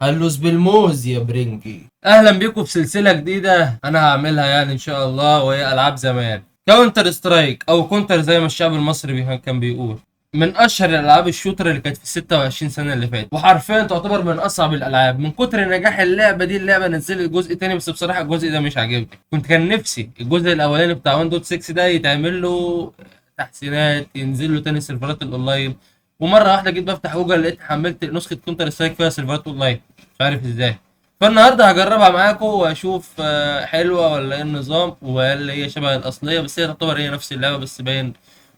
هلوس بالموز يا برنجي. اهلا بيكم في سلسله جديده انا هعملها يعني ان شاء الله، وهي العاب زمان. كاونتر سترايك او كونتر زي ما الشعب المصري كان بيقول، من اشهر الالعاب الشوتر اللي كانت في 26 سنه اللي فاتت، وحرفيا تعتبر من اصعب الالعاب. من كتر نجاح اللعبه دي، اللعبه نزلت جزء تاني، بس بصراحه الجزء ده مش عاجبني. كان نفسي الجزء الاولاني بتاع 1.6 ده يتعمل له تحسينات، ينزل له تاني سيرفرات الاونلاين. ومره واحده جيت بفتح جوجل لقيت حملت نسخه كونتر سترايك فيها سيرفرات اونلاين، مش عارف ازاي. فالنهارده هجربها معاكم واشوف حلوه ولا ايه النظام، ولا هي شبه الاصليه. بس هي تعتبر هي نفس اللعبه، بس باين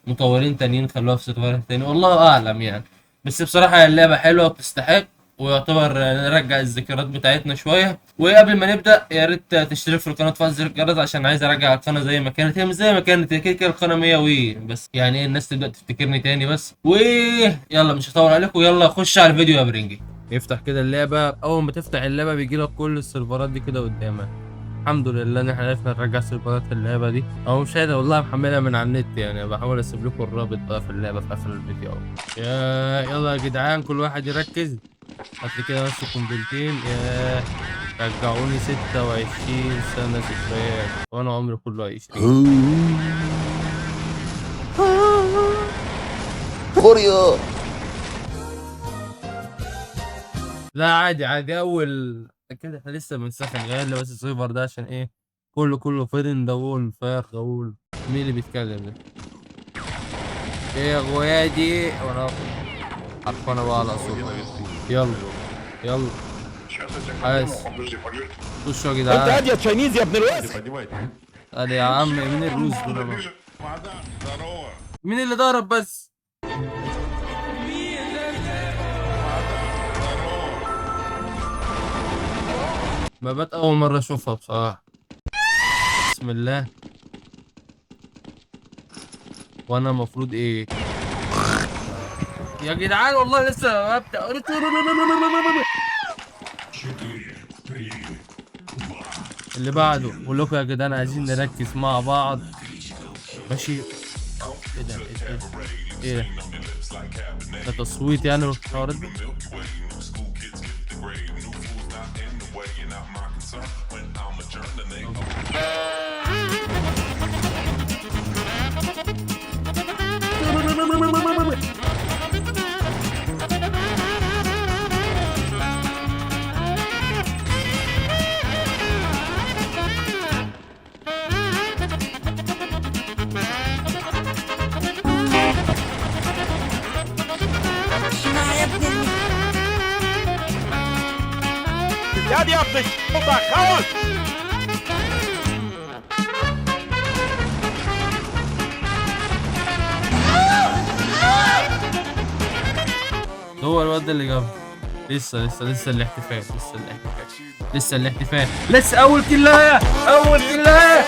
مطورين تانيين خلوها في سيرفرات تاني، والله اعلم يعني. بس بصراحه اللعبه حلوه وتستحق، ويعتبر نرجع الذكريات بتاعتنا شويه. وقبل ما نبدا يا ريت تشترك في القناه وتفعل زر الجرس، عشان عايز ارجع القناه زي ما كانت. هي مش زي ما كانت، هي كده كده القناه 100 وي، بس يعني ايه الناس تبدا تفتكرني تاني بس. يلا مش هطول عليكم، يلا خش على الفيديو يا برنجي. يفتح كده اللعبة. أول ما تفتح اللعبة بيجيلك كل السيرفرات دي كده قدامك. الحمد لله إن إحنا عرفنا نرجع سيرفرات في اللعبة دي، أو مش قادر والله، محملها من على النت يعني. بحاول أسيب لكم الرابط بقى في اللعبة في آخر الفيديو أهو. يلا يا جدعان، كل واحد يركز. هاتلي كده بس قنبلتين. رجعوني 26 سنة ذكريات، وأنا عمري كله 20. كوريا. لا عادي عادي، اول كده احنا لسه بنسخن. غير لي بس السيرفر ده عشان ايه؟ كله فيرن داول فاير داول. مين اللي بيتكلم ده؟ ايه يا غوادي وانا عارفانه بقى على صوت. يلا يلا عايز خشوا يا انت جدعان. قاعد يا تشاينيز يا ابن الواسع. ادي يا عم، مين الروس دول بقى؟ مين اللي ضرب بس؟ مبات اول مره اشوفها بصراحه. بسم الله. وانا المفروض ايه يا جدعان؟ والله لسه ببدأ. اللي بعده بقول لكم يا جدعان عايزين نركز مع بعض، ماشي؟ ايه ده ايه ده ايه ده؟ ده تصويت يعني والحوارات دي. يا دي ابن الشوطه خالص. هو الواد اللي جاب. لسه الاحتفال، لسه اول كلاية، اول كلاية.